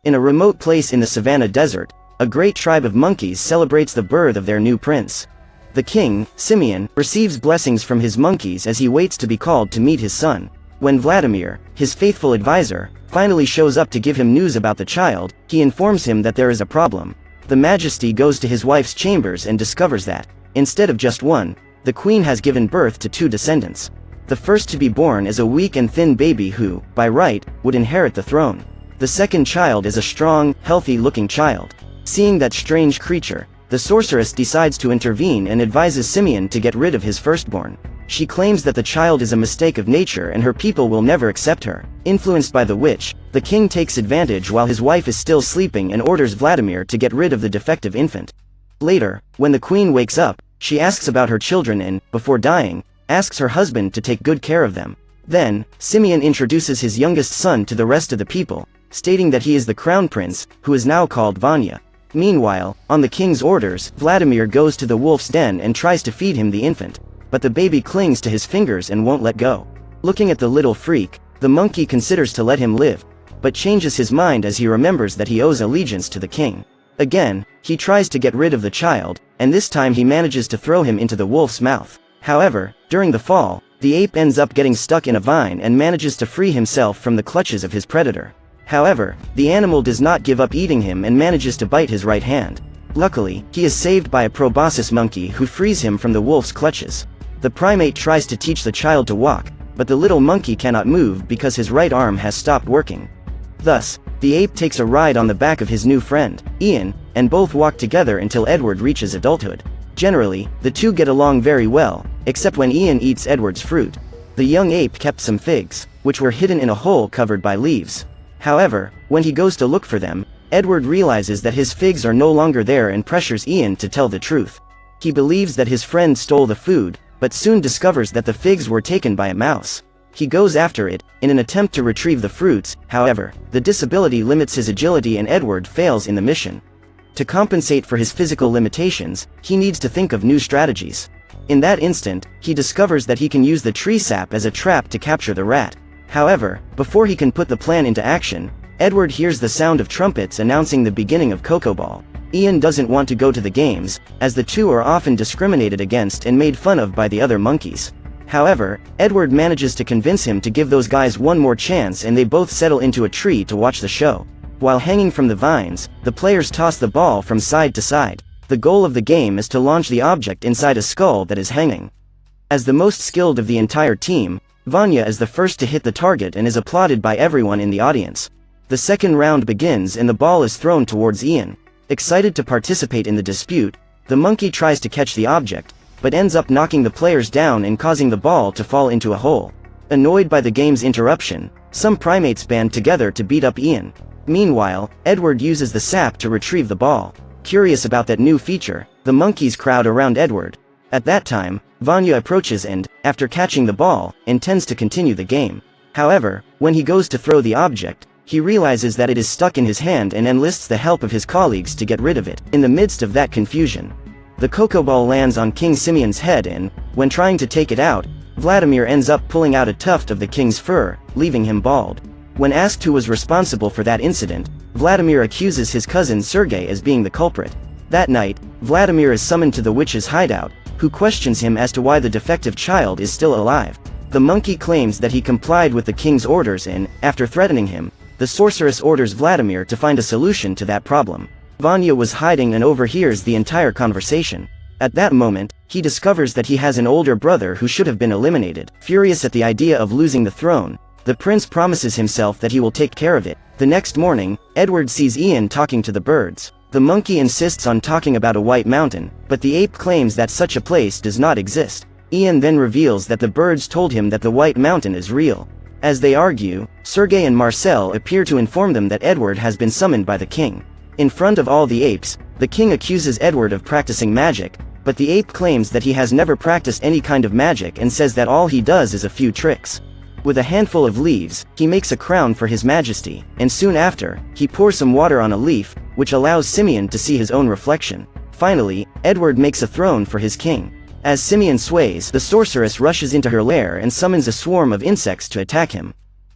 In a remote place in the savannah desert, a great tribe of monkeys celebrates the birth of their new prince. The king, Simeon, receives blessings from his monkeys as he waits to be called to meet his son. When Vladimir, his faithful advisor, finally shows up to give him news about the child, he informs him that there is a problem. The Majesty goes to his wife's chambers and discovers that, instead of just one, the queen has given birth to 2 descendants. The first to be born is a weak and thin baby who, by right, would inherit the throne. The second child is a strong, healthy-looking child. Seeing that strange creature, the sorceress decides to intervene and advises Simeon to get rid of his firstborn. She claims that the child is a mistake of nature and her people will never accept her. Influenced by the witch, the king takes advantage while his wife is still sleeping and orders Vladimir to get rid of the defective infant. Later, when the queen wakes up, she asks about her children and, before dying, asks her husband to take good care of them. Then, Simeon introduces his youngest son to the rest of the people, stating that he is the crown prince, who is now called Vanya. Meanwhile, on the king's orders, Vladimir goes to the wolf's den and tries to feed him the infant. But the baby clings to his fingers and won't let go. Looking at the little freak, the monkey considers to let him live, but changes his mind as he remembers that he owes allegiance to the king. Again, he tries to get rid of the child, and this time he manages to throw him into the wolf's mouth. However, during the fall, the ape ends up getting stuck in a vine and manages to free himself from the clutches of his predator. However, the animal does not give up eating him and manages to bite his right hand. Luckily, he is saved by a proboscis monkey who frees him from the wolf's clutches. The primate tries to teach the child to walk, but the little monkey cannot move because his right arm has stopped working. Thus, the ape takes a ride on the back of his new friend, Ian, and both walk together until Edward reaches adulthood. Generally, the two get along very well, except when Ian eats Edward's fruit. The young ape kept some figs, which were hidden in a hole covered by leaves. However, when he goes to look for them, Edward realizes that his figs are no longer there and pressures Ian to tell the truth. He believes that his friend stole the food, but soon discovers that the figs were taken by a mouse. He goes after it, in an attempt to retrieve the fruits. However, the disability limits his agility and Edward fails in the mission. To compensate for his physical limitations, he needs to think of new strategies. In that instant, he discovers that he can use the tree sap as a trap to capture the rat. However, before he can put the plan into action, Edward hears the sound of trumpets announcing the beginning of Coco Ball. Ian doesn't want to go to the games, as the two are often discriminated against and made fun of by the other monkeys. However, Edward manages to convince him to give those guys one more chance and they both settle into a tree to watch the show. While hanging from the vines, the players toss the ball from side to side. The goal of the game is to launch the object inside a skull that is hanging. As the most skilled of the entire team, Vanya is the first to hit the target and is applauded by everyone in the audience. The second round begins and the ball is thrown towards Ian. Excited to participate in the dispute, the monkey tries to catch the object, but ends up knocking the players down and causing the ball to fall into a hole. Annoyed by the game's interruption, some primates band together to beat up Ian. Meanwhile, Edward uses the sap to retrieve the ball. Curious about that new feature, the monkeys crowd around Edward. At that time, Vanya approaches and, after catching the ball, intends to continue the game. However, when he goes to throw the object, he realizes that it is stuck in his hand and enlists the help of his colleagues to get rid of it. In the midst of that confusion, the Coco Ball lands on King Simeon's head and, when trying to take it out, Vladimir ends up pulling out a tuft of the king's fur, leaving him bald. When asked who was responsible for that incident, Vladimir accuses his cousin Sergei as being the culprit. That night, Vladimir is summoned to the witch's hideout, who questions him as to why the defective child is still alive. The monkey claims that he complied with the king's orders and, after threatening him, the sorceress orders Vladimir to find a solution to that problem. Vanya was hiding and overhears the entire conversation. At that moment, he discovers that he has an older brother who should have been eliminated. Furious at the idea of losing the throne, the prince promises himself that he will take care of it. The next morning, Edward sees Ian talking to the birds. The monkey insists on talking about a white mountain, but the ape claims that such a place does not exist. Ian then reveals that the birds told him that the white mountain is real. As they argue, Sergei and Marcel appear to inform them that Edward has been summoned by the king. In front of all the apes, the king accuses Edward of practicing magic, but the ape claims that he has never practiced any kind of magic and says that all he does is a few tricks. With a handful of leaves, he makes a crown for his majesty, and soon after, he pours some water on a leaf, which allows Simeon to see his own reflection. Finally, Edward makes a throne for his king. As Simeon sways, the sorceress rushes into her lair and summons a swarm of insects to attack him.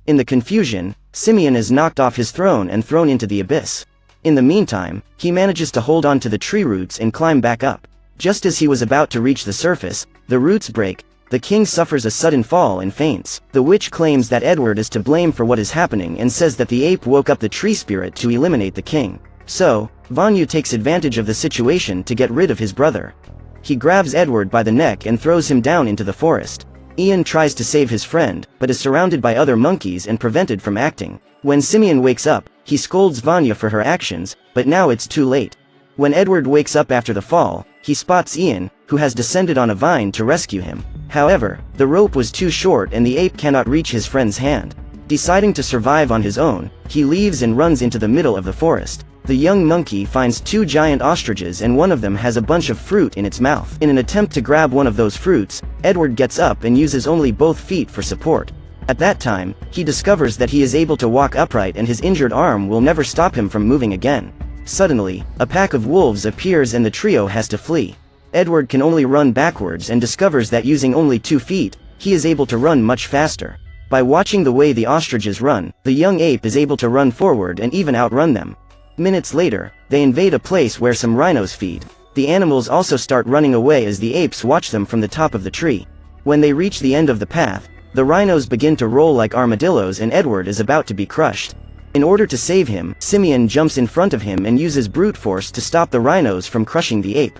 In the confusion, Simeon is knocked off his throne and thrown into the abyss. In the meantime, he manages to hold on to the tree roots and climb back up. Just as he was about to reach the surface, the roots break, the king suffers a sudden fall and faints. The witch claims that Edward is to blame for what is happening and says that the ape woke up the tree spirit to eliminate the king. So, Vanya takes advantage of the situation to get rid of his brother. He grabs Edward by the neck and throws him down into the forest. Ian tries to save his friend, but is surrounded by other monkeys and prevented from acting. When Simeon wakes up, he scolds Vanya for her actions, but now it's too late. When Edward wakes up after the fall, he spots Ian, who has descended on a vine to rescue him. However, the rope was too short and the ape cannot reach his friend's hand. Deciding to survive on his own, he leaves and runs into the middle of the forest. The young monkey finds two giant ostriches and one of them has a bunch of fruit in its mouth. In an attempt to grab one of those fruits, Edward gets up and uses only both feet for support. At that time, he discovers that he is able to walk upright and his injured arm will never stop him from moving again. Suddenly, a pack of wolves appears and the trio has to flee. Edward can only run backwards and discovers that using only 2 feet, he is able to run much faster. By watching the way the ostriches run, the young ape is able to run forward and even outrun them. Minutes later, they invade a place where some rhinos feed. The animals also start running away as the apes watch them from the top of the tree. When they reach the end of the path, the rhinos begin to roll like armadillos and Edward is about to be crushed. In order to save him, Simeon jumps in front of him and uses brute force to stop the rhinos from crushing the ape.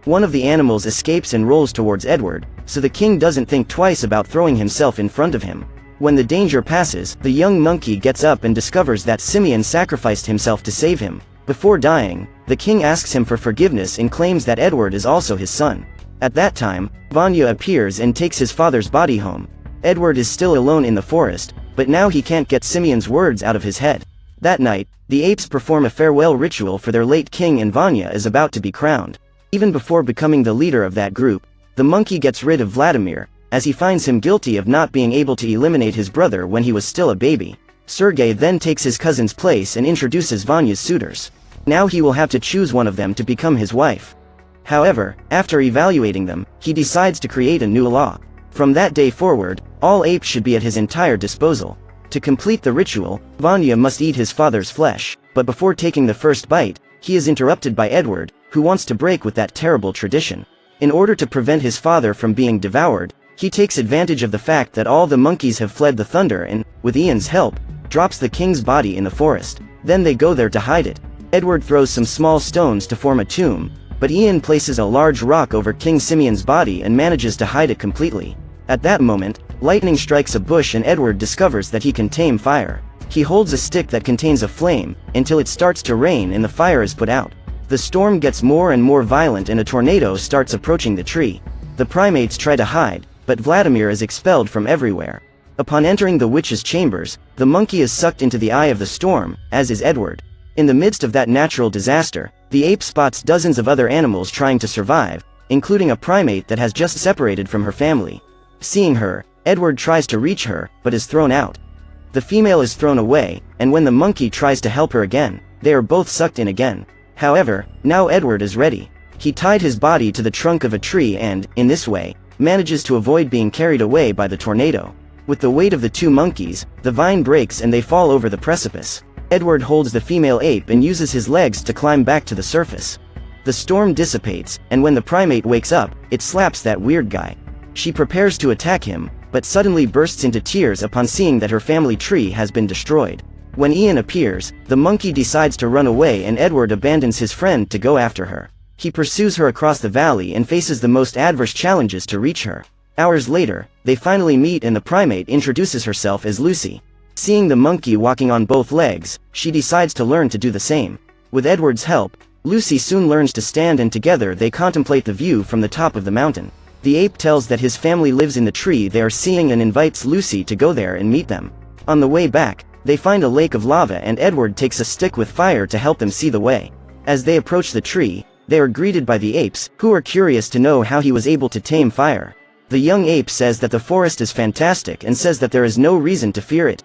One of the animals escapes and rolls towards Edward, so the king doesn't think twice about throwing himself in front of him. When the danger passes, the young monkey gets up and discovers that Simeon sacrificed himself to save him. Before dying, the king asks him for forgiveness and claims that Edward is also his son. At that time, Vanya appears and takes his father's body home. Edward is still alone in the forest, but now he can't get Simeon's words out of his head. That night, the apes perform a farewell ritual for their late king and Vanya is about to be crowned. Even before becoming the leader of that group, the monkey gets rid of Vladimir, as he finds him guilty of not being able to eliminate his brother when he was still a baby. Sergei then takes his cousin's place and introduces Vanya's suitors. Now he will have to choose one of them to become his wife. However, after evaluating them, he decides to create a new law. From that day forward, all apes should be at his entire disposal. To complete the ritual, Vanya must eat his father's flesh, but before taking the first bite, he is interrupted by Edward, who wants to break with that terrible tradition. In order to prevent his father from being devoured, he takes advantage of the fact that all the monkeys have fled the thunder and, with Ian's help, drops the king's body in the forest. Then they go there to hide it. Edward throws some small stones to form a tomb, but Ian places a large rock over King Simeon's body and manages to hide it completely. At that moment, lightning strikes a bush and Edward discovers that he can tame fire. He holds a stick that contains a flame, until it starts to rain and the fire is put out. The storm gets more and more violent and a tornado starts approaching the tree. The primates try to hide, but Vladimir is expelled from everywhere. Upon entering the witch's chambers, the monkey is sucked into the eye of the storm, as is Edward. In the midst of that natural disaster, the ape spots dozens of other animals trying to survive, including a primate that has just separated from her family. Seeing her, Edward tries to reach her, but is thrown out. The female is thrown away, and when the monkey tries to help her again, they are both sucked in again. However, now Edward is ready. He tied his body to the trunk of a tree and, in this way, manages to avoid being carried away by the tornado. With the weight of the 2 monkeys, the vine breaks and they fall over the precipice. Edward holds the female ape and uses his legs to climb back to the surface. The storm dissipates, and when the primate wakes up, it slaps that weird guy. She prepares to attack him, but suddenly bursts into tears upon seeing that her family tree has been destroyed. When Ian appears, the monkey decides to run away and Edward abandons his friend to go after her. He pursues her across the valley and faces the most adverse challenges to reach her. Hours later, they finally meet and the primate introduces herself as Lucy. Seeing the monkey walking on both legs, she decides to learn to do the same. With Edward's help, Lucy soon learns to stand and together they contemplate the view from the top of the mountain. The ape tells that his family lives in the tree they are seeing and invites Lucy to go there and meet them. On the way back, they find a lake of lava and Edward takes a stick with fire to help them see the way. As they approach the tree, they are greeted by the apes, who are curious to know how he was able to tame fire. The young ape says that the forest is fantastic and says that there is no reason to fear it.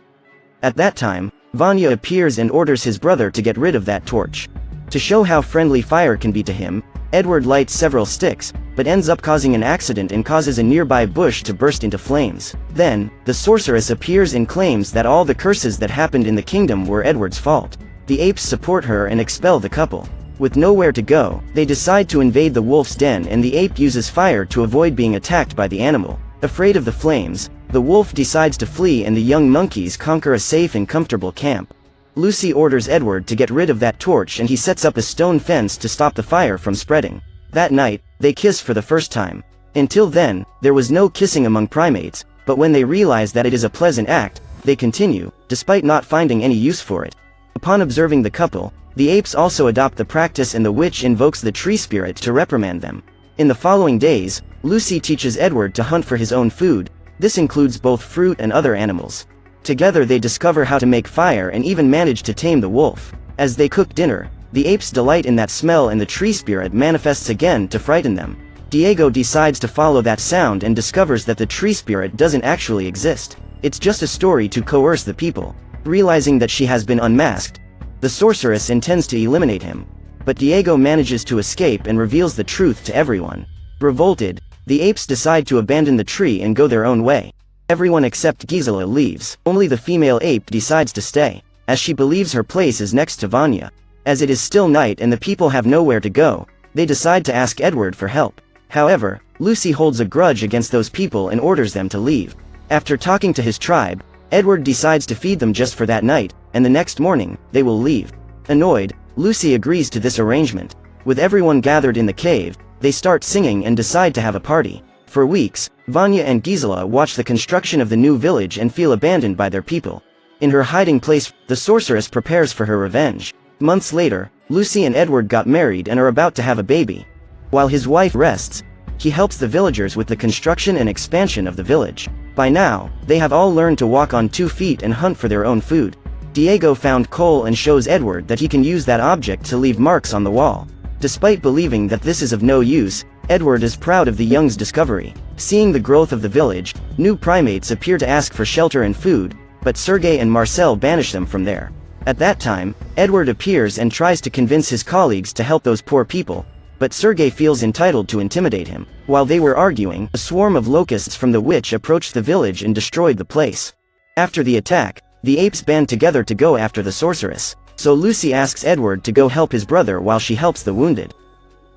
At that time, Vanya appears and orders his brother to get rid of that torch. To show how friendly fire can be to him, Edward lights several sticks, but ends up causing an accident and causes a nearby bush to burst into flames. Then, the sorceress appears and claims that all the curses that happened in the kingdom were Edward's fault. The apes support her and expel the couple. With nowhere to go, they decide to invade the wolf's den, and the ape uses fire to avoid being attacked by the animal. Afraid of the flames, the wolf decides to flee and the young monkeys conquer a safe and comfortable camp. Lucy orders Edward to get rid of that torch, and he sets up a stone fence to stop the fire from spreading. That night, they kiss for the first time. Until then, there was no kissing among primates, but when they realize that it is a pleasant act, they continue, despite not finding any use for it. Upon observing the couple, the apes also adopt the practice, and the witch invokes the tree spirit to reprimand them. In the following days, Lucy teaches Edward to hunt for his own food. This includes both fruit and other animals. Together they discover how to make fire and even manage to tame the wolf. As they cook dinner, the apes delight in that smell, and the tree spirit manifests again to frighten them. Diego decides to follow that sound and discovers that the tree spirit doesn't actually exist. It's just a story to coerce the people. Realizing that she has been unmasked, the sorceress intends to eliminate him. But Diego manages to escape and reveals the truth to everyone. Revolted, the apes decide to abandon the tree and go their own way. Everyone except Gisela leaves. Only the female ape decides to stay, as she believes her place is next to Vanya. As it is still night and the people have nowhere to go, they decide to ask Edward for help. However, Lucy holds a grudge against those people and orders them to leave. After talking to his tribe, Edward decides to feed them just for that night, and the next morning, they will leave. Annoyed, Lucy agrees to this arrangement. With everyone gathered in the cave, they start singing and decide to have a party. For weeks, Vanya and Gisela watch the construction of the new village and feel abandoned by their people. In her hiding place, the sorceress prepares for her revenge. Months later, Lucy and Edward got married and are about to have a baby. While his wife rests, he helps the villagers with the construction and expansion of the village. By now, they have all learned to walk on 2 feet and hunt for their own food. Diego found coal and shows Edward that he can use that object to leave marks on the wall. Despite believing that this is of no use, Edward is proud of the young's discovery. Seeing the growth of the village, new primates appear to ask for shelter and food, but Sergei and Marcel banish them from there. At that time, Edward appears and tries to convince his colleagues to help those poor people, but Sergei feels entitled to intimidate him. While they were arguing, a swarm of locusts from the witch approached the village and destroyed the place. After the attack, the apes band together to go after the sorceress, so Lucy asks Edward to go help his brother while she helps the wounded.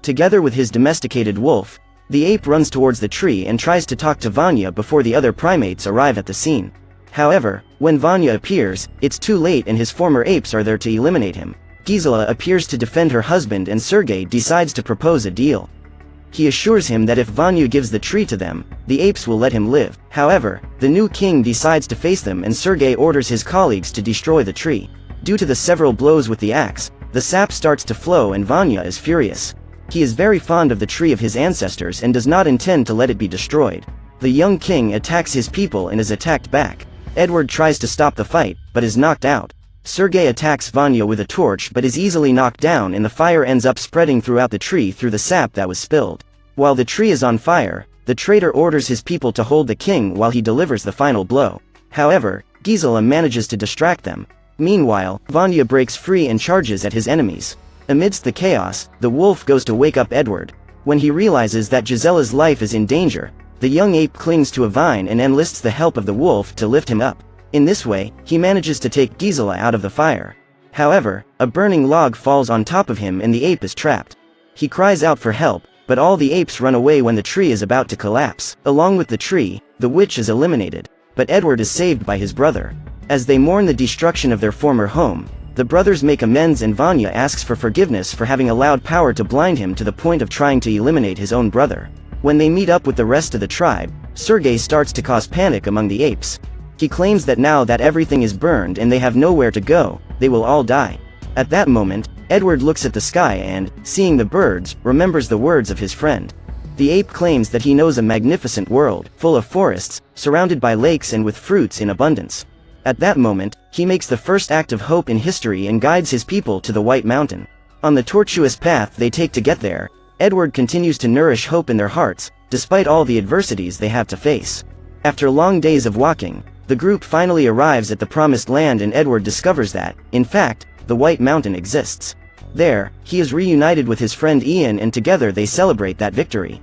Together with his domesticated wolf, the ape runs towards the tree and tries to talk to Vanya before the other primates arrive at the scene. However, when Vanya appears, it's too late and his former apes are there to eliminate him. Gisela appears to defend her husband and Sergei decides to propose a deal. He assures him that if Vanya gives the tree to them, the apes will let him live. However, the new king decides to face them and Sergei orders his colleagues to destroy the tree. Due to the several blows with the axe, the sap starts to flow and Vanya is furious. He is very fond of the tree of his ancestors and does not intend to let it be destroyed. The young king attacks his people and is attacked back. Edward tries to stop the fight, but is knocked out. Sergei attacks Vanya with a torch but is easily knocked down and the fire ends up spreading throughout the tree through the sap that was spilled. While the tree is on fire, the traitor orders his people to hold the king while he delivers the final blow. However, Gisela manages to distract them. Meanwhile, Vanya breaks free and charges at his enemies. Amidst the chaos, the wolf goes to wake up Edward. When he realizes that Gisela's life is in danger, the young ape clings to a vine and enlists the help of the wolf to lift him up. In this way, he manages to take Gisela out of the fire. However, a burning log falls on top of him and the ape is trapped. He cries out for help, but all the apes run away when the tree is about to collapse. Along with the tree, the witch is eliminated, but Edward is saved by his brother. As they mourn the destruction of their former home, the brothers make amends and Vanya asks for forgiveness for having allowed power to blind him to the point of trying to eliminate his own brother. When they meet up with the rest of the tribe, Sergei starts to cause panic among the apes. He claims that now that everything is burned and they have nowhere to go, they will all die. At that moment, Edward looks at the sky and, seeing the birds, remembers the words of his friend. The ape claims that he knows a magnificent world, full of forests, surrounded by lakes and with fruits in abundance. At that moment, he makes the first act of hope in history and guides his people to the White Mountain. On the tortuous path they take to get there, Edward continues to nourish hope in their hearts, despite all the adversities they have to face. After long days of walking, the group finally arrives at the Promised Land and Edward discovers that, in fact, the White Mountain exists. There, he is reunited with his friend Ian and together they celebrate that victory.